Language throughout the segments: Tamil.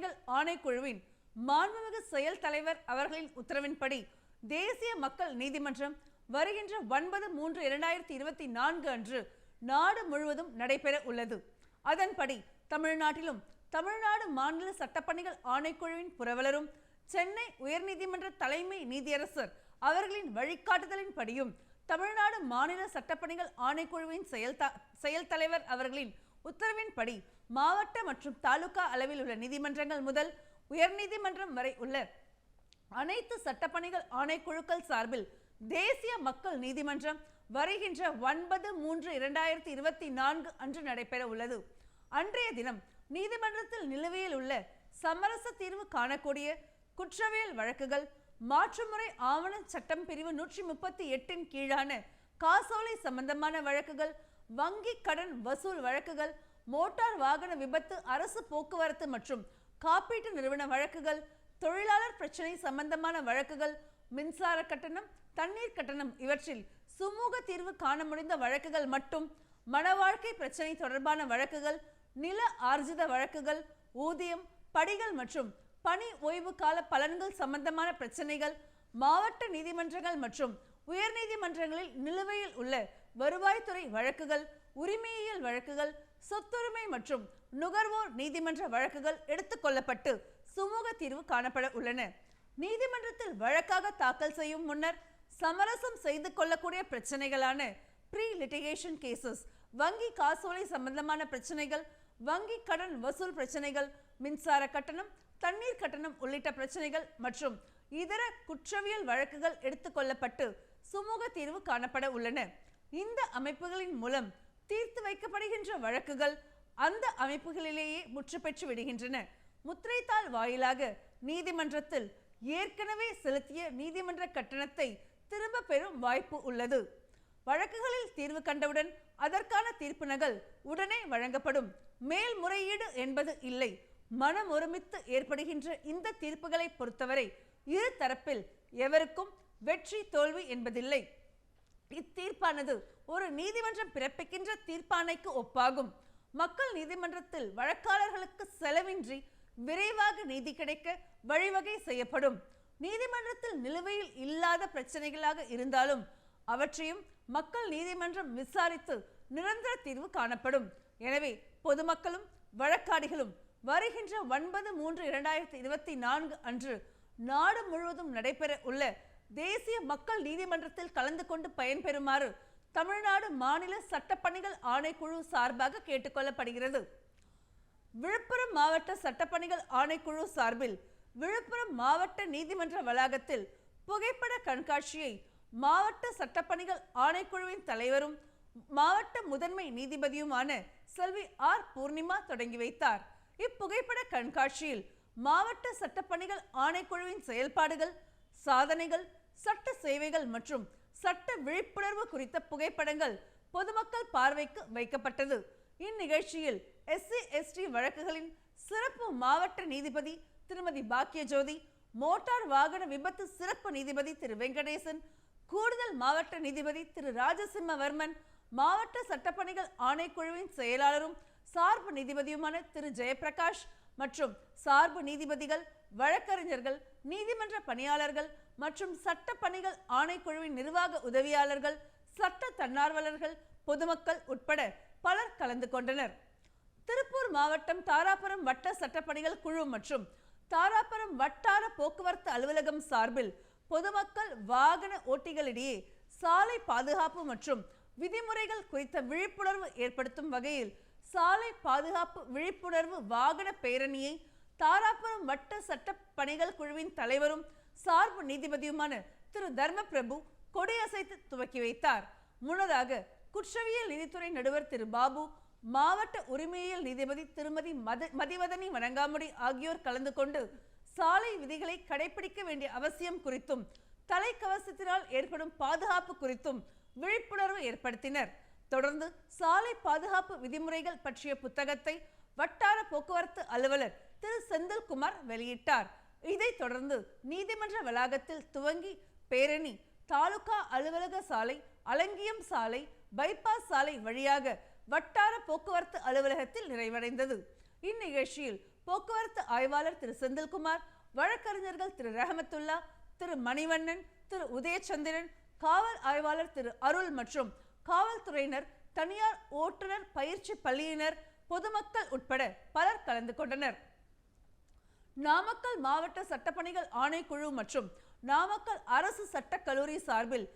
சட்டப்பணிகள் ஆணைக்குழுவின் மாண்புமிகு செயல் தலைவர் அவர்களின் உத்தரவின்படி தேசிய மக்கள் நீதிமன்றம் வருகின்ற 9/3/2024 அன்று நாடு முழுவதும் நடைபெற உள்ளது. அதன்படி தமிழ்நாட்டிலும் தமிழ்நாடு மாநில சட்டப்பணிகள் ஆணைக்குழுவின் புரவலரும் சென்னை உயர்நீதிமன்ற தலைமை நீதியரசர் அவர்களின் வழிகாட்டுதலின்படியும் தமிழ்நாடு மாநில சட்டப்பணிகள் ஆணைக்குழுவின் செயல் தலைவர் அவர்களின் உத்தரவின்படி மாவட்ட மற்றும் தாலுகா அளவில் உள்ள நீதிமன்றங்கள் முதல் உயர்நீதிமன்றம் வரை உள்ள அனைத்து சட்டப்பணிகள் ஆணைக்குழுக்கள் சார்பில் தேசிய மக்கள் நீதிமன்றம் வருகின்ற 9/3/2024 அன்று நடைபெற உள்ளது. அன்றைய தினம் நீதிமன்றத்தில் நிலுவையில் உள்ள சமரச தீர்வு காணக்கூடிய குற்றவியல் வழக்குகள், மாற்றுமுறை ஆவண சட்டம் பிரிவு 138 கீழான காசோலை சம்பந்தமான வழக்குகள், வங்கி கடன் வசூல் வழக்குகள், மோட்டார் வாகன விபத்து, அரசு போக்குவரத்து மற்றும் காப்பீட்டு நிறுவன வழக்குகள், தொழிலாளர் பிரச்சனை சம்பந்தமான வழக்குகள், மின்சார கட்டணம், தண்ணீர் கட்டணம் இவற்றில் சுமூக தீர்வு காண முடிந்த வழக்குகள் மட்டும், மன வாழ்க்கை பிரச்சனை தொடர்பான வழக்குகள், நில ஆர்ஜித வழக்குகள், ஊதியம், படிகள் மற்றும் பணி ஓய்வு கால பலன்கள் சம்பந்தமான பிரச்சனைகள், மாவட்ட நீதிமன்றங்கள் மற்றும் உயர் நீதிமன்றங்களில் நிலுவையில் உள்ள வருவாய்த்துறை வழக்குகள், உரிமையியல் வழக்குகள், சொத்துரிமை மற்றும் நுகர்வோர் நீதிமன்ற வழக்குகள் எடுத்துக்கொள்ளப்பட்டு சுமூக தீர்வு காணப்பட உள்ளன. நீதிமன்றத்தில் வழக்காக தாக்கல் செய்யும் முன்னர் சமரசம் செய்து கொள்ளக்கூடிய பிரச்சனைகளான ப்ரீ லிட்டிகேஷன் கேசஸ், வங்கி காசோலை சம்பந்தமான பிரச்சனைகள், வங்கி கடன் வசூல் பிரச்சனைகள், மின்சார கட்டணம், தண்ணீர் கட்டணம் உள்ளிட்ட பிரச்சனைகள் மற்றும் இதர குற்றவியல் வழக்குகள் எடுத்துக்கொள்ளப்பட்டு சுமூக தீர்வு காணப்பட உள்ளன. இந்த அமைப்புகளின் மூலம் தீர்த்து வைக்கப்படுகின்ற வழக்குகள் அந்த அமைப்புகளிலேயே முற்று பெற்று விடுகின்றன. முத்திரைத்தாள் வாயிலாக நீதிமன்றத்தில் ஏற்கனவே செலுத்திய நீதிமன்ற கட்டணத்தை திரும்ப பெறும் வாய்ப்பு உள்ளது. வழக்குகளில் தீர்வு கண்டவுடன் அதற்கான தீர்ப்பு நகல் உடனே வழங்கப்படும். மேல்முறையீடு என்பது இல்லை. மனம் ஒருமித்து ஏற்படுகின்ற இந்த தீர்ப்புகளை பொறுத்தவரை இரு தரப்பில் எவருக்கும் வெற்றி தோல்வி என்பதில்லை. இத்தீர்ப்பானது ஒரு நீதிமன்றம் பிறப்பிக்கின்ற தீர்ப்பாணைக்கு ஒப்பாகும். மக்கள் நீதிமன்றத்தில் வழக்காளர்களுக்கு செலவின்றி விரைவாக நீதி கிடைக்க வழிவகை செய்யப்படும். நீதிமன்றத்தில் நிலுவையில் இல்லாத பிரச்சனைகளாக இருந்தாலும் அவற்றையும் மக்கள் நீதிமன்றம் விசாரித்து நிரந்தர தீர்வு காணப்படும். எனவே பொதுமக்களும் வழக்காடிகளும் வருகின்ற 9/3/2024 அன்று நாடு முழுவதும் நடைபெற உள்ள தேசிய மக்கள் நீதிமன்றத்தில் கலந்து கொண்டு பயன்பெறுமாறு தமிழ்நாடு மாநில சட்டப்பணிகள் ஆணைக்குழு சார்பாக கேட்டுக்கொள்ளப்படுகிறது. விழுப்புரம் மாவட்ட சட்டப்பணிகள் ஆணைக்குழு சார்பில் விழுப்புரம் மாவட்ட நீதிமன்ற வளாகத்தில் புகைப்பட கண்காட்சியை மாவட்ட சட்டப்பணிகள் ஆணைக்குழுவின் தலைவரும் மாவட்ட முதன்மை நீதிபதியுமான செல்வி ஆர் பூர்ணிமா தொடங்கி வைத்தார். இப்புகைப்பட கண்காட்சியில் மாவட்ட சட்டப்பணிகள் ஆணைக்குழுவின் செயல்பாடுகள், சாதனைகள், சட்ட சேவைகள் மற்றும் சட்ட விழிப்புணர்வு குறித்த புகைப்படங்கள் பொதுமக்கள் பார்வைக்கு வைக்கப்பட்டது. இந்நிகழ்ச்சியில் SC/ST வழக்குகளின் சிறப்பு மாவட்ட நீதிபதி திருமதி பாக்கியஜோதி, மோட்டார் வாகன விபத்து சிறப்பு நீதிபதி திரு வெங்கடேசன், கூடுதல் மாவட்ட நீதிபதி திரு ராஜசிம்மவர்மன், மாவட்ட சட்டப்பணிகள் ஆணைக்குழுவின் செயலாளரும் சார்பு நீதிபதியுமான திரு ஜெயபிரகாஷ் மற்றும் சார்பு நீதிபதிகள், வழக்கறிஞர்கள், நீதிமன்ற பணியாளர்கள் மற்றும் சட்ட பணிகள் ஆணைக்குழுவின் நிர்வாக உதவியாளர்கள், சட்ட தன்னார்வலர்கள், பொதுமக்கள் உட்பட பலர் கலந்து கொண்டனர். திருப்பூர் மாவட்டம் தாராபுரம் வட்ட சட்டப்பணிகள் குழு மற்றும் தாராபுரம் வட்டார போக்குவரத்து அலுவலகம் சார்பில் பொதுமக்கள், வாகன ஓட்டிகளிடையே சாலை பாதுகாப்பு மற்றும் விதிமுறைகள் குறித்த விழிப்புணர்வு ஏற்படுத்தும் வகையில் சாலை பாதுகாப்பு விழிப்புணர்வு வாகன பேரணியை தாராபுரம் வட்ட சட்ட பணிகள் குழுவின் தலைவரும் சார்பு நீதிபதியுமான திரு தர்மபிரபு கொடியசைத்து துவக்கி வைத்தார். முன்னதாக குற்றவியல் நீதித்துறை நடுவர் திரு பாபு, மாவட்ட உரிமையியல் நீதிபதி திருமதி மதிவதனி வணங்காமுடி ஆகியோர் கலந்து கொண்டு சாலை விதிகளை கடைபிடிக்க வேண்டிய அவசியம் குறித்தும் தலைக்கவசத்தினால் ஏற்படும் பாதுகாப்பு குறித்தும் விழிப்புணர்வு ஏற்படுத்தினர். தொடர்ந்து சாலை பாதுகாப்பு விதிமுறைகள் பற்றிய புத்தகத்தை வட்டார போக்குவரத்து அலுவலர் திரு செந்தில்குமார் வெளியிட்டார். இதைத் தொடர்ந்து நீதிமன்ற வளாகத்தில் துவங்கி பேரணி தாலுகா அலுவலக சாலை, அலங்கியம் சாலை, பைபாஸ் சாலை வழியாக வட்டார போக்குவரத்து அலுவலகத்தில் நிறைவடைந்தது. இந்நிகழ்ச்சியில் போக்குவரத்து ஆய்வாளர் திரு செந்தில்குமார், வழக்கறிஞர்கள் திரு ரஹமத்துல்லா, திரு மணிவண்ணன், திரு உதயச்சந்திரன், காவல் ஆய்வாளர் திரு அருள் மற்றும் காவல்துறையினர், தனியார் ஓட்டுநர் பயிற்சி பள்ளியினர், பொதுமக்கள் உட்பட பலர் கலந்து கொண்டனர். நாமக்கல் மாவட்ட சட்டப்பணிகள் ஆணைக்குழு மற்றும் நாமக்கல் அரசு சட்டக் கல்லூரி சார்பில்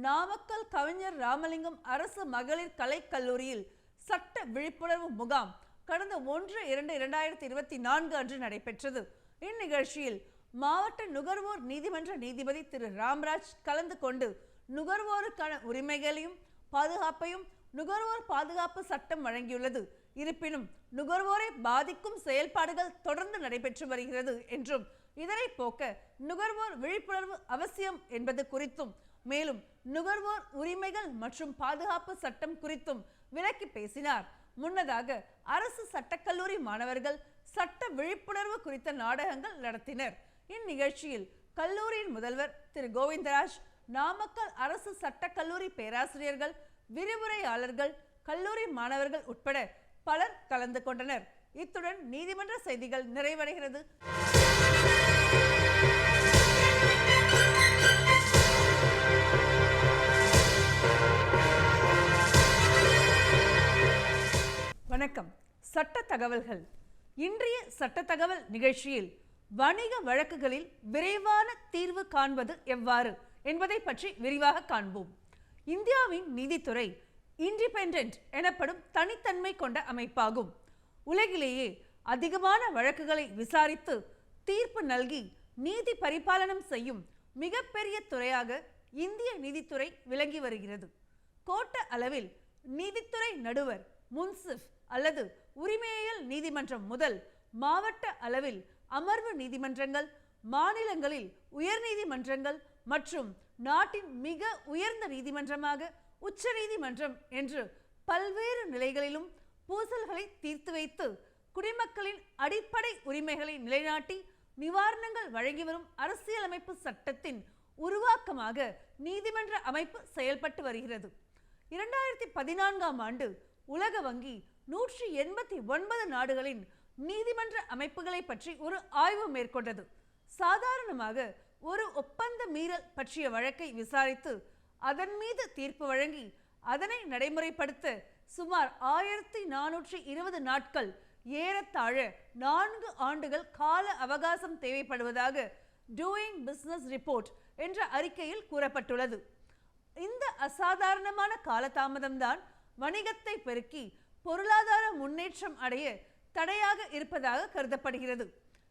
நாமக்கல் கவிஞர் ராமலிங்கம் அரசு மகளிர் கலைக்கல்லூரியில் சட்ட விழிப்புணர்வு முகாம் கடந்த 1/2/2024 அன்று நடைபெற்றது. இந்நிகழ்ச்சியில் மாவட்ட நுகர்வோர் நீதிமன்ற நீதிபதி திரு ராம்ராஜ் கலந்து கொண்டு நுகர்வோருக்கான உரிமைகளையும் பாதுகாப்பையும் நுகர்வோர் பாதுகாப்பு சட்டம் வழங்கியுள்ளது. இருப்பினும் நுகர்வோரை பாதிக்கும் செயல்பாடுகள் தொடர்ந்து நடைபெற்று வருகிறது என்றும் இதனை போக்க நுகர்வோர் விழிப்புணர்வு அவசியம் என்பது குறித்தும் மேலும் நுகர்வோர் உரிமைகள் மற்றும் பாதுகாப்பு சட்டம் குறித்தும் விளக்கி பேசினார். முன்னதாக அரசு சட்டக்கல்லூரி மாணவர்கள் சட்ட விழிப்புணர்வு குறித்த நாடகங்கள் நடத்தினர். இந்நிகழ்ச்சியில் கல்லூரியின் முதல்வர் திரு கோவிந்தராஜ், நாமக்கல் அரசு சட்டக்கல்லூரி பேராசிரியர்கள், விரிவுரையாளர்கள், கல்லூரி மாணவர்கள் உட்பட பலர் கலந்து கொண்டனர். இத்துடன் நீதிமன்ற செய்திகள் நிறைவடைகிறது. வணக்கம். சட்ட தகவல்கள். இன்றைய சட்ட தகவல் நிகழ்ச்சியில் வணிக வழக்குகளில் விரைவான தீர்வு காண்பது எவ்வாறு என்பதை பற்றி விரிவாக காண்போம். இந்தியாவின் நீதித்துறை இண்டிபெண்டன்ட் எனப்படும் தனித்தன்மை கொண்ட அமைப்பாகும். உலகிலேயே அதிகமான வழக்குகளை விசாரித்து தீர்ப்பு நல்கி நீதி பரிபாலனம் செய்யும் மிகப்பெரிய துறையாக இந்திய நீதித்துறை விளங்கி வருகிறது. கோட்ட அளவில் நீதித்துறை நடுவர், முன்சிஃப் அல்லது உரிமையியல் நீதிமன்றம் முதல் மாவட்ட அளவில் அமர்வு நீதிமன்றங்கள், மாநிலங்களில் உயர் நீதிமன்றங்கள் மற்றும் நாட்டின் மிக உயர்ந்த நீதிமன்றமாக உச்ச நீதிமன்றம் என்று பல்வேறு நிலைகளிலும் பூசல்களை தீர்த்து வைத்து குடிமக்களின் அடிப்படை உரிமைகளை நிலைநாட்டி நிவாரணங்கள் வழங்கி வரும் அரசியலமைப்பு சட்டத்தின் உருவாக்கமாக நீதிமன்ற அமைப்பு செயல்பட்டு வருகிறது. 2014ஆம் ஆண்டு உலக வங்கி 189 நாடுகளின் நீதிமன்ற அமைப்புகளை பற்றி ஒரு ஆய்வு மேற்கொண்டது. சாதாரணமாக ஒரு ஒப்பந்த மீறல் பற்றிய வழக்கை விசாரித்து அதன் மீது தீர்ப்பு வழங்கி அதனை நடைமுறைப்படுத்த சுமார் 1420 நாட்கள், ஏறத்தாழ 4 ஆண்டுகள் கால அவகாசம் தேவைப்படுவதாக டூயிங் பிசினஸ் ரிப்போர்ட் என்ற அறிக்கையில் கூறப்பட்டுள்ளது. இந்த அசாதாரணமான காலதாமதம்தான் வணிகத்தை பெருக்கி பொருளாதார முன்னேற்றம் அடைய தடையாக இருப்பதாக கருதப்படுகிறது.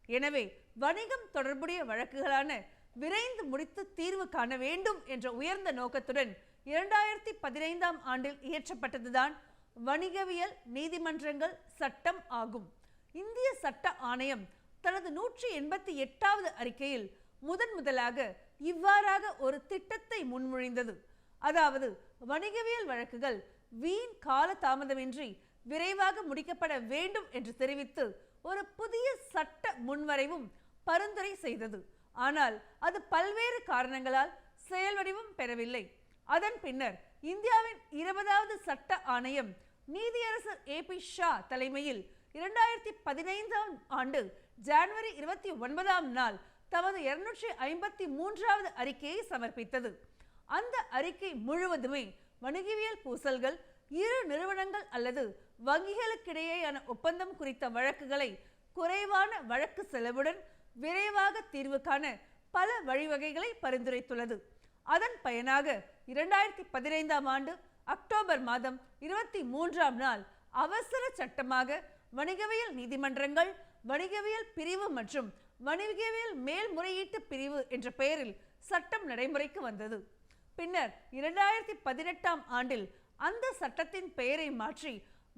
எனவே வணிகம் தொடர்புடைய வழக்குகளான விரைந்து முடித்து தீர்வு காண வேண்டும் என்ற உயர்ந்த நோக்கத்துடன் 2015ஆம் ஆண்டில் இயற்றப்பட்டதுதான் வணிகவியல் நீதிமன்றங்கள் சட்டம் ஆகும். இந்திய சட்ட ஆணையம் தனது 188வது அறிக்கையில் முதலாக இவ்வாறாக ஒரு திட்டத்தை முன்மொழிந்தது. அதாவது வணிகவியல் வழக்குகள் வீண் கால தாமதமின்றி விரைவாக முடிக்கப்பட வேண்டும் என்று தெரிவித்து ஒரு புதிய சட்ட முன்வரைவும் பரிந்துரை செய்தது. ஆனால் அது பல்வேறு காரணங்களால் செயல்வடிவம் பெறவில்லை. அதன் பின்னர் இந்தியாவின் 20வது சட்ட ஆணையம் நீதியரசர் AP ஷா தலைமையில் 2015ஆம் ஆண்டு ஜனவரி 29ஆம் நாள் தமது 253வது அறிக்கையை சமர்ப்பித்தது. அந்த அறிக்கை முழுவதுமே வணிகவியல் பூசல்கள், இரு நிறுவனங்கள் அல்லது வங்கிகளுக்கிடையேயான ஒப்பந்தம் குறித்த வழக்குகளை குறைவான வழக்கு செலவுடன் விரைவாக தீர்வு காண பல வழிவகைகளை பரிந்துரைத்துள்ளது. அதன் பயனாக 2015ஆம் ஆண்டு அக்டோபர் மாதம் 23ஆம் நாள் அவசர சட்டமாக வணிகவியல் நீதிமன்றங்கள், வணிகவியல் பிரிவு மற்றும் வணிகவியல் மேல்முறையீட்டு பிரிவு என்ற பெயரில் சட்டம் நடைமுறைக்கு வந்தது. பின்னர் 2018ஆம் ஆண்டில் அந்த சட்டத்தின் பெயரை மாற்றி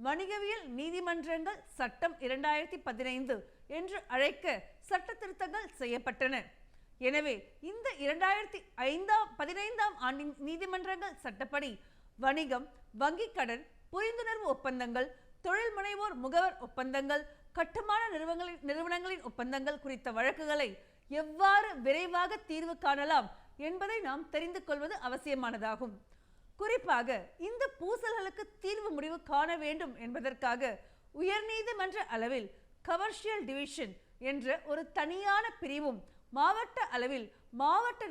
வணிகவியல் நீதிமன்றங்கள் சட்டம் 2015 என்று அழைக்க சட்ட திருத்தங்கள் செய்யப்பட்டன. எனவே இந்த 2015ஆம் ஆண்டின் நீதிமன்றங்கள் சட்டப்படி வணிகம், வங்கிக் கடன், புரிந்துணர்வு ஒப்பந்தங்கள், தொழில் முனைவோர் முகவர் ஒப்பந்தங்கள், கட்டுமான நிறுவனங்களின் ஒப்பந்தங்கள் குறித்த வழக்குகளை எவ்வாறு விரைவாக தீர்வு காணலாம் என்பதை நாம் தெரிந்து கொள்வது அவசியமானதாகும். குறிப்பாக இந்த பூசல்களுக்கு தீர்வு முடிவு காண வேண்டும் என்பதற்காக உயர்நீதிமன்ற அளவில் கமர்ஷியல் டிவிஷன் என்ற ஒரு தனியான பிரிவும் மாவட்ட அளவில் மாவட்ட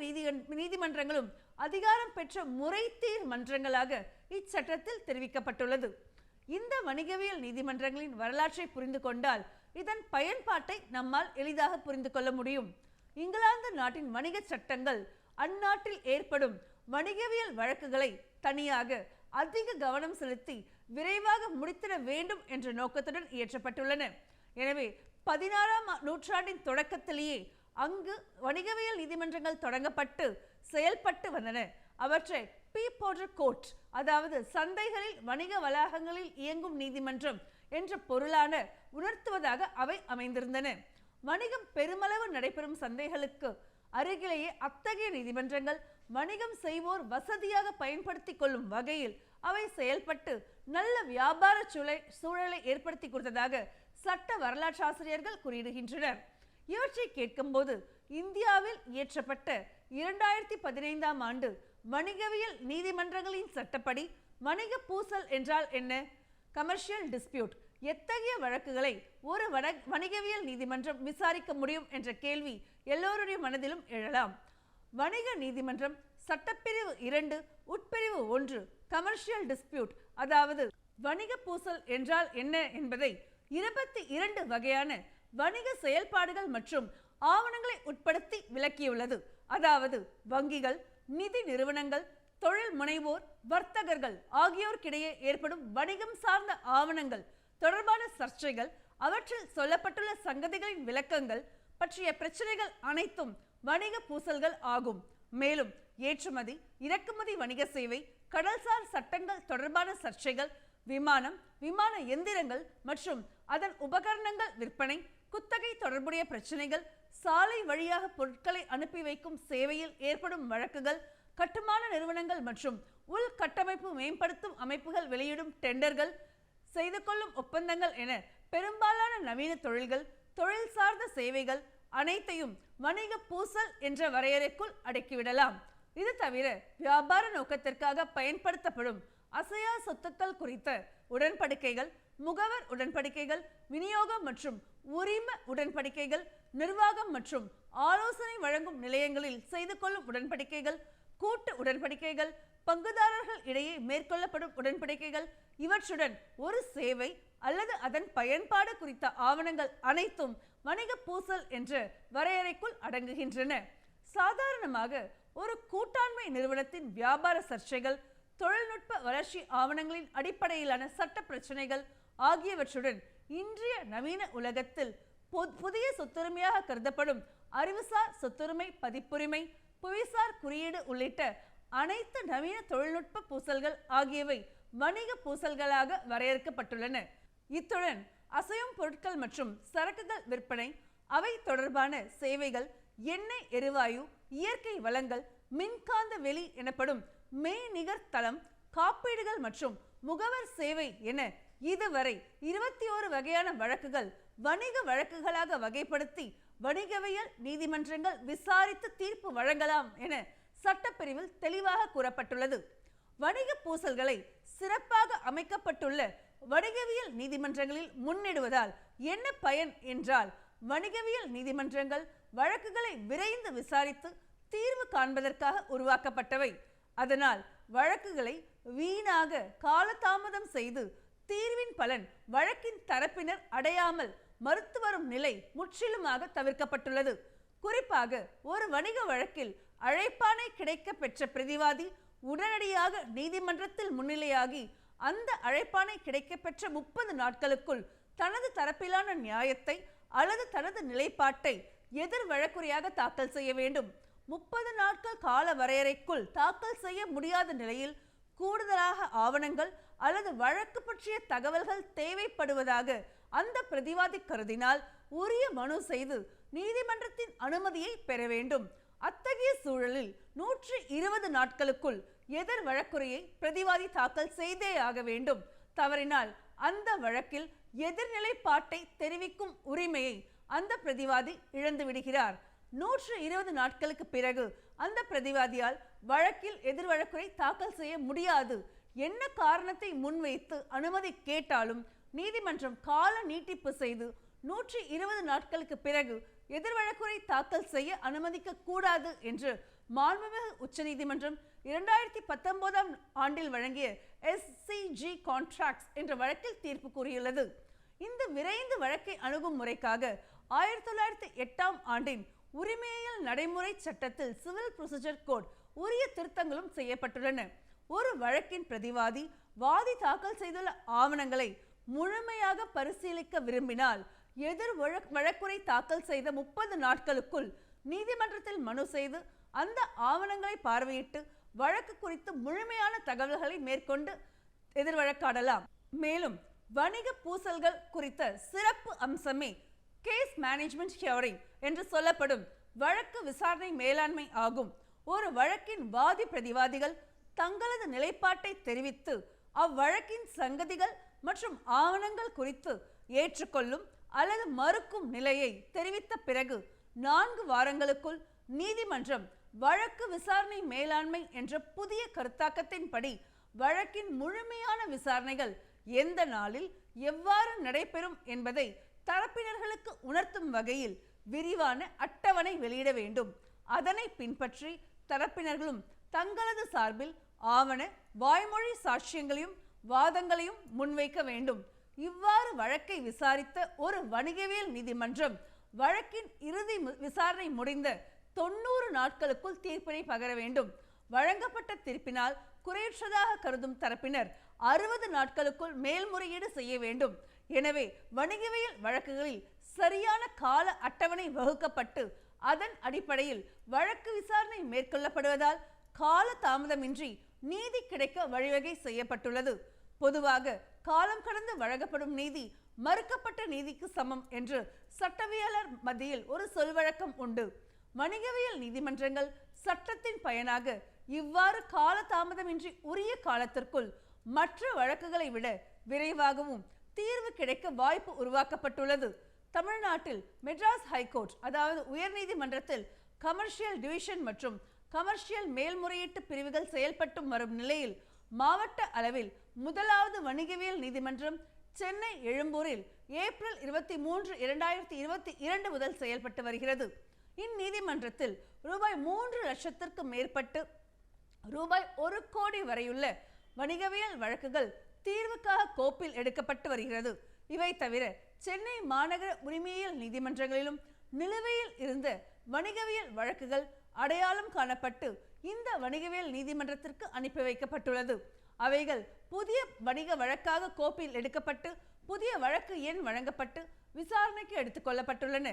நீதிமன்றங்களும் அதிகாரம் பெற்ற முறைத்தீர் மன்றங்களாக இச்சட்டத்தில் தெரிவிக்கப்பட்டுள்ளது. இந்த வணிகவியல் நீதிமன்றங்களின் வரலாற்றை புரிந்து கொண்டால் இதன் பயன்பாட்டை நம்மால் எளிதாக புரிந்து கொள்ள முடியும். இங்கிலாந்து நாட்டின் வணிக சட்டங்கள் அந்நாட்டில் ஏற்படும் வணிகவியல் வழக்குகளை தனியாக அதிக கவனம் செலுத்தி விரைவாக முடித்திட வேண்டும் என்ற நோக்கத்துடன் இயற்றப்பட்டுள்ளன. எனவே 16ஆம் நூற்றாண்டின் தொடக்கத்திலேயே அங்கு வணிகவியல் நீதிமன்றங்கள் தொடங்கப்பட்டு செயல்பட்டு வந்தன. அவற்றை பீப்போர்டர் கோர்ட், அதாவது சந்தைகளில் வணிக வளாகங்களில் இயங்கும் நீதிமன்றம் என்ற பொருளான உணர்த்துவதாக அவை அமைந்திருந்தன. வணிகம் பெருமளவு நடைபெறும் சந்தைகளுக்கு அருகிலேயே அத்தகைய நீதிமன்றங்கள் வணிகம் செய்வோர் வசதியாக பயன்படுத்திக் கொள்ளும் வகையில் அவை செயல்பட்டு நல்ல வியாபார சூழலை ஏற்படுத்தி கொடுத்ததாக சட்ட வரலாற்றாசிரியர்கள் குறியிடுகின்றனர். இவற்றை கேட்கும்போது இந்தியாவில் இயற்றப்பட்ட 2015ஆம் ஆண்டு வணிகவியல் நீதிமன்றங்களின் சட்டப்படி வணிக பூசல் என்றால் என்ன? Commercial dispute. எத்தகைய வழக்குகளை ஒரு வணிகவியல் நீதிமன்றம் விசாரிக்க முடியும் என்ற கேள்வி எல்லோருடைய மனதிலும் எழலாம். வணிக நீதிமன்றம் சட்டப்பிரிவு 2 உட்பிரிவு 1 கமர்ஷியல் டிஸ்பியூட், அதாவது வணிக பூசல் என்றால் என்ன என்பதை 22 வகையான வணிக செயல்பாடுகள் மற்றும் ஆவணங்களை உட்படுத்தி விளக்கியுள்ளது. அதாவது வங்கிகள், நிதி நிறுவனங்கள், தொழில் முனைவோர், வர்த்தகர்கள் ஆகியோருக்கிடையே ஏற்படும் வணிகம் சார்ந்த ஆவணங்கள் தொடர்பான சர்ச்சைகள், அவற்றில் சொல்லப்பட்டுள்ள சங்கதிகளின் விளக்கங்கள் பற்றிய பிரச்சனைகள் அனைத்தும் வணிக பூசல்கள் ஆகும். மேலும் ஏற்றுமதி, இறக்குமதி வணிக சேவை, கடல்சார் சட்டங்கள் தொடர்பான சர்ச்சைகள், விமானம், விமான எந்திரங்கள் மற்றும் அதன் உபகரணங்கள் விற்பனை, குத்தகை தொடர்புடைய பிரச்சனைகள், சாலை வழியாக பொருட்களை அனுப்பி வைக்கும் சேவையில் ஏற்படும் வழக்குகள், கட்டுமான நிறுவனங்கள் மற்றும் உள்கட்டமைப்பு மேம்படுத்தும் அமைப்புகள் வெளியிடும் டெண்டர்கள், செய்து கொள்ளும் ஒப்பந்தங்கள் என பெரும்பாலான நவீன தொழில்கள், தொழில் சார்ந்த சேவைகள் அனைத்தையும் வணிக பூசல் என்ற வரையறைக்குள் அடக்கிவிடலாம். இது தவிர வியாபார நோக்கத்திற்காக பயன்படுத்தப்படும் அசையா சொத்துக்கள் குறித்த உடன்படிக்கைகள், முகவர் உடன்படிக்கைகள், விநியோகம் மற்றும் உரிம உடன்படிக்கைகள், நிர்வாகம் மற்றும் ஆலோசனை வழங்கும் நிலையங்களில் செய்து கொள்ளும் உடன்படிக்கைகள், கூட்டு உடன்படிக்கைகள், பங்குதாரர்கள் இடையே மேற்கொள்ளப்படும் உடன்படிக்கைகள், இவற்றுடன் ஒரு சேவை அல்லது அதன் பயன்பாடு குறித்த ஆவணங்கள் அனைத்தும் வணிக பூசல் என்ற வரையறைக்குள் அடங்குகின்றன. சாதாரணமாக ஒரு கூட்டாண்மை நிறுவனத்தின் வியாபார சர்ச்சைகள், தொழில்நுட்ப வளர்ச்சி ஆவணங்களின் அடிப்படையிலான சட்ட பிரச்சனைகள் ஆகியவற்றுடன் இன்றைய நவீன உலகத்தில் புதிய சொத்துரிமையாக கருதப்படும் அறிவுசார் சொத்துரிமை, பதிப்புரிமை, புவிசார் குறியீடு உள்ளிட்ட அனைத்து நவீன தொழில்நுட்ப பூசல்கள் ஆகியவை வணிக பூசல்களாக வரையறுக்கப்பட்டுள்ளன. இத்துடன் அசையும் பொருட்கள் மற்றும் சரக்குகள் விற்பனை, அவை தொடர்பான சேவைகள், எண்ணெய் எரிவாயு, இயற்கை வளங்கள், மின்காந்த வெளி எனப்படும் மெய்நிகர் தளம், காப்பீடுகள் மற்றும் முகவர் சேவை என இதுவரை 21 வகையான வழக்குகள் வணிக வழக்குகளாக வகைப்படுத்தி வணிகவியல் நீதிமன்றங்கள் விசாரித்து தீர்ப்பு வழங்கலாம் என சட்டப்பிரிவில் தெளிவாக கூறப்பட்டுள்ளது. வணிக பூசல்களை சிறப்பாக அமைக்கப்பட்டுள்ள வணிகவியல் நீதிமன்றங்களில் முன்னிடுவதால் என்ன பயன் என்றால், வணிகவியல் நீதிமன்றங்கள் வழக்குகளை விரைந்து விசாரித்து தீர்வு காண்பதற்காக உருவாக்கப்பட்டவை. அதனால் வழக்குகளை வீணாக காலதாமதம் செய்து தீர்வின் பலன் வழக்கின் தரப்பினர் அடையாமல் மறுத்து வரும் நிலை முற்றிலுமாக தவிர்க்கப்பட்டுள்ளது. குறிப்பாக ஒரு வணிக வழக்கில் அழைப்பாணை கிடைக்க பெற்ற பிரதிவாதி உடனடியாக நீதிமன்றத்தில் முன்னிலையாகி அந்த அழைப்பாணை கிடைக்க பெற்ற 30 நாட்களுக்குள் தனது தரப்பிலான நியாயத்தை அல்லது தனது நிலைப்பாட்டை எதிர் வழக்குரையாக தாக்கல் செய்ய வேண்டும். 30 நாட்கள் கால வரையறைக்குள் தாக்கல் செய்ய முடியாத நிலையில் கூடுதலாக ஆவணங்கள் அல்லது வழக்கு பற்றிய தகவல்கள் தேவைப்படுவதாக அந்த பிரதிவாதி கருதினால் உரிய மனு செய்து நீதிமன்றத்தின் அனுமதியை பெற வேண்டும். அத்தகைய சூழலில் 120 நாட்களுக்குள் எதிர் வழக்குரையை பிரதிவாதி தாக்கல் செய்தே ஆக வேண்டும். தவறினால் அந்த வழக்கில் எதிர்நிலைப்பாட்டை தெரிவிக்கும் உரிமையை அந்த பிரதிவாதி இழந்து விடுகிறார். 120 நாட்களுக்கு பிறகு அந்த பிரதிவாதியால் வழக்கில் எதிர் வழக்குரை தாக்கல் செய்ய முடியாது. என்ன காரணத்தை முன்வைத்து அனுமதி கேட்டாலும் நீதிமன்றம் கால நீட்டிப்பு செய்து 120 நாட்களுக்கு பிறகு எதிர் வழக்குரை தாக்கல் செய்ய அனுமதிக்க கூடாது என்று மாண்புமிகு உச்சநீதிமன்றம் 2019ஆம் ஆண்டில் வழங்கிய SCG கான்ட்ராக்ட்ஸ் என்ற வழக்கில் தீர்ப்பு கூறியுள்ளது. இந்த விரைந்து வழக்கை அணுகும் முறைக்காக 1908ஆம் ஆண்டின் உரிமையியல் நடைமுறை சட்டத்தில் சிவில் ப்ரொசீஜர் கோட் உரிய திருத்தங்களும் செய்யப்பட்டுள்ளன. ஒரு வழக்கின் பிரதிவாதி வாதி தாக்கல் செய்துள்ள ஆவணங்களை முழுமையாக பரிசீலிக்க விரும்பினால் எதிர் வழக்குரை தாக்கல் செய்த 30 நாட்களுக்குள் நீதிமன்றத்தில் மனு செய்து அந்த ஆவணங்களை பார்வையிட்டு வழக்கு குறித்து முழுமையான தகவல்களை மேற்கொண்டு எதிர் வழக்காடலாம். மேலும் வணிக பூசல்கள் குறித்த சிறப்பு அம்சமே கேஸ் மேனேஜ்மெண்ட் ஹியரிங் என்று சொல்லப்படும் வழக்கு விசாரணை மேலாண்மை ஆகும். ஒரு வழக்கின் வாதி பிரதிவாதிகள் தங்களது நிலைப்பாட்டை தெரிவித்து அவ்வழக்கின் சங்கதிகள் மற்றும் ஆவணங்கள் குறித்து ஏற்றுக்கொள்ளும் அல்லது மறுக்கும் நிலையை தெரிவித்த பிறகு 4 வாரங்களுக்குள் நீதிமன்றம் வழக்கு விசாரணை மேலாண்மை என்ற புதிய கருத்தாக்கத்தின்படி வழக்கின் முழுமையான விசாரணைகள் எந்த நாளில் எவ்வாறு நடைபெறும் என்பதை தரப்பினர்களுக்கு உணர்த்தும் வகையில் விரிவான அட்டவணை வெளியிட வேண்டும். அதனை பின்பற்றி தரப்பினர்களும் தங்களது சார்பில் ஆவண வாய்மொழி சாட்சியங்களையும் வாதங்களையும் முன்வைக்க வேண்டும். இவ்வாறு வழக்கை விசாரித்த ஒரு வணிகவியல் நீதிமன்றம் வழக்கின் இறுதி விசாரணை முடிந்த 90 நாட்களுக்குள் தீர்ப்பினை பகர வேண்டும். வழங்கப்பட்ட தீர்ப்பினால் குறையற்றதாக கருதும் தரப்பினர் 60 நாட்களுக்குள் மேல்முறையீடு செய்ய வேண்டும். எனவே வணிகவியல் வழக்குகளில் சரியான கால அட்டவணை வகுக்கப்பட்டு அதன் அடிப்படையில் வழக்கு விசாரணை மேற்கொள்ளப்படுவதால் கால தாமதமின்றி நீதி கிடைக்க வழிவகை செய்யப்பட்டுள்ளது. பொதுவாக காலம் கடந்து வழங்கப்படும் நீதி மறுக்கப்பட்ட நீதிக்கு சமம் என்று சட்டவியலர் மத்தியில் ஒரு சொல்வழக்கம் உண்டு. வணிகவியல் நீதிமன்றங்கள் சட்டத்தின் பயனாக இவ்வாறு கால தாமதமின்றி உரிய காலத்திற்குள் மற்ற வழக்குகளை விட விரைவாகவும் தீர்வு கிடைக்க வாய்ப்பு உருவாக்கப்பட்டுள்ளது. தமிழ்நாட்டில் மெட்ராஸ் ஹைகோர்ட் அதாவது உயர்நீதிமன்றத்தில் கமர்ஷியல் டிவிஷன் மற்றும் கமர்ஷியல் மேல்முறையீட்டு பிரிவுகள் செயல்பட்டு வரும் நிலையில் மாவட்ட அளவில் முதலாவது வணிகவியல் நீதிமன்றம் சென்னை எழும்பூரில் ஏப்ரல் 23, 2022 முதல் செயல்பட்டு வருகிறது. இந்நீதிமன்றத்தில் ரூபாய் 3 லட்சத்திற்கு மேற்பட்டு ரூபாய் 1 கோடி வரையுள்ள வணிகவியல் வழக்குகள் தீர்வுக்காக கோப்பில் எடுக்கப்பட்டு வருகிறது. இவை தவிர சென்னை மாநகர உரிமையியல் நீதிமன்றங்களிலும் நிலுவையில் இருந்த வணிகவியல் வழக்குகள் அடையாளம் காணப்பட்டு இந்த வணிகவியல் நீதிமன்றத்திற்கு அனுப்பி வைக்கப்பட்டுள்ளது. அவைகள் புதிய வணிக வழக்காக கோப்பில் எடுக்கப்பட்டு புதிய வழக்கு எண் வழங்கப்பட்டு விசாரணைக்கு எடுத்துக் கொள்ளப்பட்டுள்ளன.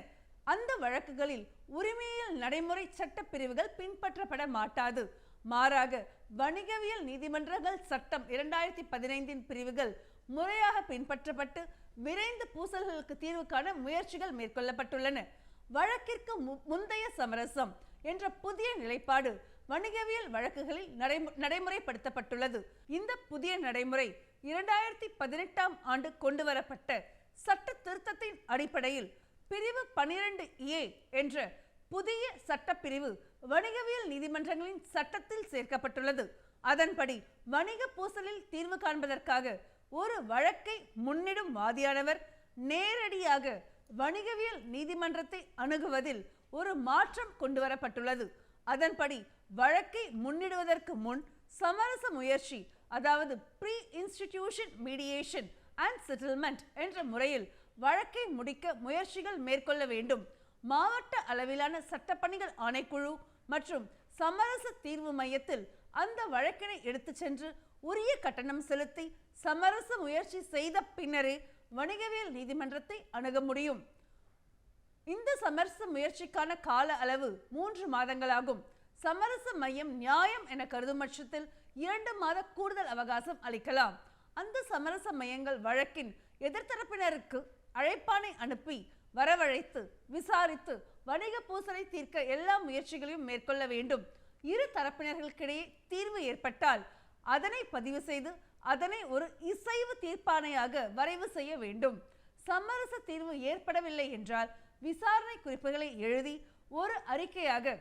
அந்த வழக்குகளில் உரிமையியல் நடைமுறை சட்ட பிரிவுகள் பின்பற்றப்பட மாட்டாது. மாறாக வணிகவியல் நீதிமன்றங்கள் சட்டம் 2015 பிரிவுகள் முறையாக பின்பற்றப்பட்டு விரைந்து பூசல்களுக்கு தீர்வு காண முயற்சிகள் மேற்கொள்ளப்பட்டுள்ளன. வழக்கிற்கு முந்தைய சமரசம் என்ற புதிய நிலைப்பாடு வணிகவியல் வழக்குகளில் நடைமுறைப்படுத்தப்பட்டுள்ளது. இந்த புதிய நடைமுறை 2018ஆம் ஆண்டு கொண்டுவரப்பட்ட சட்ட திருத்தத்தின் அடிப்படையில் பிரிவு 12A என்ற புதிய சட்டப்பிரிவு வணிகவியல் நீதிமன்றங்களின் சட்டத்தில் சேர்க்கப்பட்டுள்ளது. அதன்படி வணிக பூசலில் தீர்வு காண்பதற்காக ஒரு வழக்கை முன்னிடும் வாதியானவர் நேரடியாக வணிகவியல் நீதிமன்றத்தை அணுகுவதில் ஒரு மாற்றம் கொண்டுவரப்பட்டுள்ளது. அதன்படி வழக்கை முன்னிடுவதற்கு முன் சமரச முயற்சி அதாவது pre institution mediation and settlement என்ற முறையில் வழக்கை முடிக்க முயற்சிகள் மேற்கொள்ள வேண்டும். மாவட்ட அளவிலான சட்டப்பணிகள் ஆணைக்குழு மற்றும் சமரச தீர்வு மையத்தில் அந்த வழக்கினை எடுத்து சென்று உரிய கட்டணம் செலுத்தி சமரச முயற்சி செய்த பின்னரே வணிகவியல் நீதிமன்றத்தை அணுக முடியும். இந்த சமரச முயற்சிக்கான கால அளவு 3 மாதங்களாகும். சமரச மையம் நியாயம் என கருதும் பட்சத்தில் 2 மாத கூடுதல் அவகாசம் அளிக்கலாம். அந்த சமரச மையங்கள் வழக்கின் எதிர்த்தரப்பினருக்கு அழைப்பானை அனுப்பி வரவழைத்து விசாரித்து வணிக பூசலை தீர்க்க எல்லா முயற்சிகளையும் மேற்கொள்ள வேண்டும். இரு தரப்பினர்களுக்கிடையே தீர்வு ஏற்பட்டால் அதனை பதிவு செய்து அதனை ஒரு இசைவு தீர்ப்பாணையாக வரைவு செய்ய வேண்டும். சமரச தீர்வு ஏற்படவில்லை என்றால் விசாரணை குறிப்புகளை எழுதி ஒரு அறிக்கையாக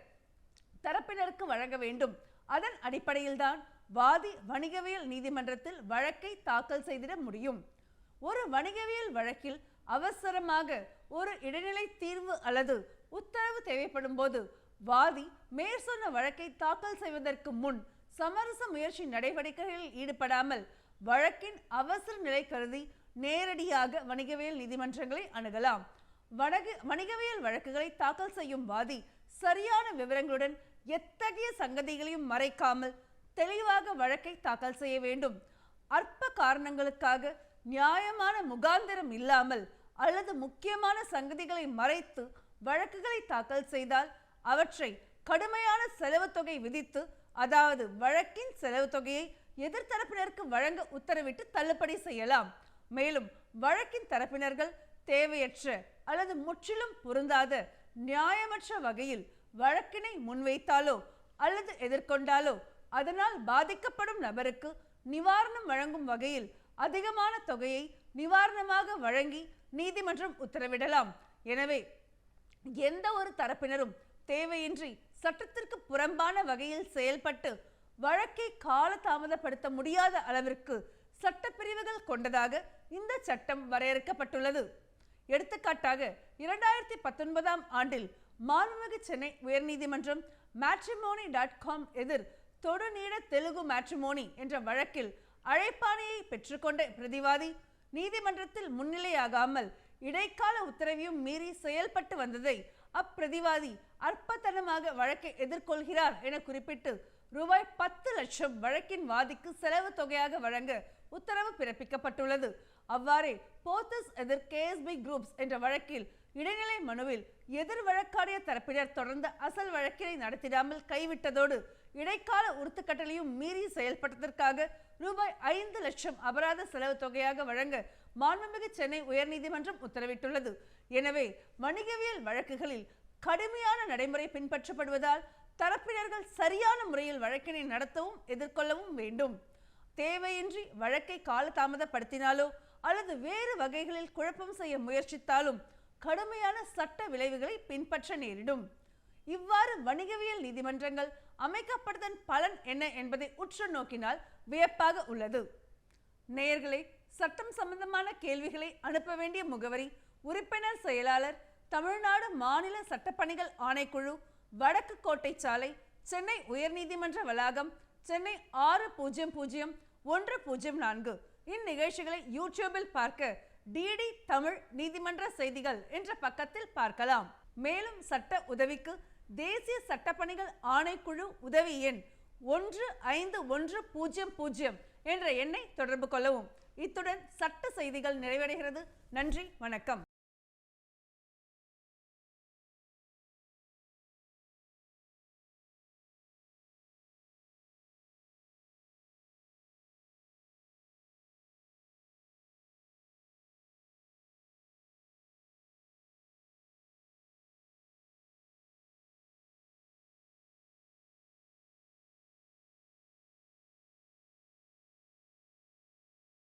தரப்பினருக்கு வழங்க வேண்டும். அதன் அடிப்படையில்தான் வாதி வணிகவியல் நீதிமன்றத்தில் வழக்கை தாக்கல் செய்திட முடியும். ஒரு வணிகவியல் வழக்கில் அவசரமாக ஒரு இடைநிலை தீர்வு அல்லது உத்தரவு தேவைப்படும் போது வாதி மேற்சொன்ன வழக்கை தாக்கல் செய்வதற்கு முன் சமரச முயற்சி நடவடிக்கைகளில் ஈடுபடாமல் வழக்கின் அவசர நிலை கருதி நேரடியாக வணிகவியல் நீதிமன்றங்களை அணுகலாம். வணிகவியல் வழக்குகளை தாக்கல் செய்யும் வாதி சரியான விவரங்களுடன் எத்தகைய சங்கதிகளையும் மறைக்காமல் தெளிவாக வழக்கை தாக்கல் செய்ய வேண்டும். அற்ப காரணங்களுக்காக நியாயமான முகாந்திரம் இல்லாமல் அல்லது முக்கியமான சங்கதிகளை மறைத்து வழக்குகளை தாக்கல் செய்தால் அவற்றை கடுமையான செலவு தொகை விதித்து, அதாவது வழக்கின் செலவு தொகையை எதிர்த்தரப்பினருக்கு வழங்க உத்தரவிட்டு தள்ளுபடி செய்யலாம். மேலும் வழக்கின் தரப்பினர்கள் தேவையற்ற அல்லது முற்றிலும் பொருந்தாத நியாயமற்ற வகையில் வழக்கினை முன்வைத்தாலோ அல்லது எதிர்கொண்டாலோ அதனால் பாதிக்கப்படும் நபருக்கு நிவாரணம் வழங்கும் வகையில் அதிகமான தொகையை நிவாரணமாக வழங்கி நீதிமன்றம் உத்தரவிடலாம். எனவே எந்த ஒரு தரப்பினரும் தேவையின்றி சட்டத்திற்கு புறம்பான வகையில் செயல்பட்டு வழக்கை கால தாமதப்படுத்த முடியாத அளவிற்கு சட்டப்பிரிவுகள் கொண்டதாக இந்த சட்டம் வரையறுக்கப்பட்டுள்ளது. எடுத்துக்காட்டாக 2019 ஆண்டில் மாண்புமிகு சென்னை உயர்நீதிமன்றம் matrimony.com எதிர் தொடுநீட தெலுங்கு மேட்ரிமோனி என்ற வழக்கில் அழைப்பாணையை பெற்றுக்கொண்ட பிரதிவாதி நீதிமன்றத்தில் முன்னிலையாகாமல் இடைக்கால உத்தரவையும் மீறி செயல்பட்டு வந்ததை அப்பிரதிவாதி அற்பத்தனமாக வழக்கை எதிர்கொள்கிறார் என குறிப்பிட்டு ரூபாய் 10 லட்சம் வழக்கின் வாதிக்கு செலவு தொகையாக வழங்க உத்தரவு பிறப்பிக்கப்பட்டுள்ளது. அவ்வாறே போத்தஸ் எதிர் KSB குரூப்ஸ் என்ற வழக்கில் இடைநிலை மனுவில் எதிர் வழக்காடிய தரப்பினர் தொடர்ந்த அசல் வழக்கினை நடத்திடாமல் கைவிட்டதோடு இடைக்கால உறுத்துக்கட்டளையும் மீறி செயல்பட்டதற்காக ரூபாய் 5 லட்சம் அபராத செலவு தொகையாக வழங்க மாண்புமிகு சென்னை உயர்நீதிமன்றம் உத்தரவிட்டுள்ளது. எனவே வணிகவியல் வழக்குகளில் கடுமையான நடைமுறை பின்பற்றப்படுவதால் தரப்பினர்கள் சரியான முறையில் வழக்கினை நடத்தவும் எதிர்கொள்ளவும் வேண்டும். தேவையின்றி வழக்கை காலதாமதப்படுத்தினாலோ அல்லது வேறு வகைகளில் குழப்பம் செய்ய முயற்சித்தாலும் கடுமையான சட்ட விளைவுகளை பின்பற்ற நேரிடும். இவ்வாறு வணிகவியல் நீதிமன்றங்கள் அமைக்கப்படுவதன் பலன் என்ன என்பதை உற்று நோக்கினால் வியப்பாக உள்ளது. நேயர்களே, சட்டம் சம்பந்தமான கேள்விகளை அனுப்ப வேண்டிய முகவரி: உறுப்பினர் செயலாளர், தமிழ்நாடு மாநில சட்டப்பணிகள் ஆணைக்குழு, வடக்கு கோட்டை சாலை, சென்னை உயர்நீதிமன்ற வளாகம், சென்னை 600104. இந்நிகழ்ச்சிகளை யூடியூபில் பார்க்க டிடி தமிழ் நீதிமன்ற செய்திகள் என்ற பக்கத்தில் பார்க்கலாம். மேலும் சட்ட உதவிக்கு தேசிய சட்டப்பணிகள் ஆணைக்குழு உதவி எண் 151000 என்ற எண்ணை தொடர்பு கொள்ளவும். இத்துடன் சட்ட செய்திகள் நிறைவடைகிறது. நன்றி, வணக்கம்.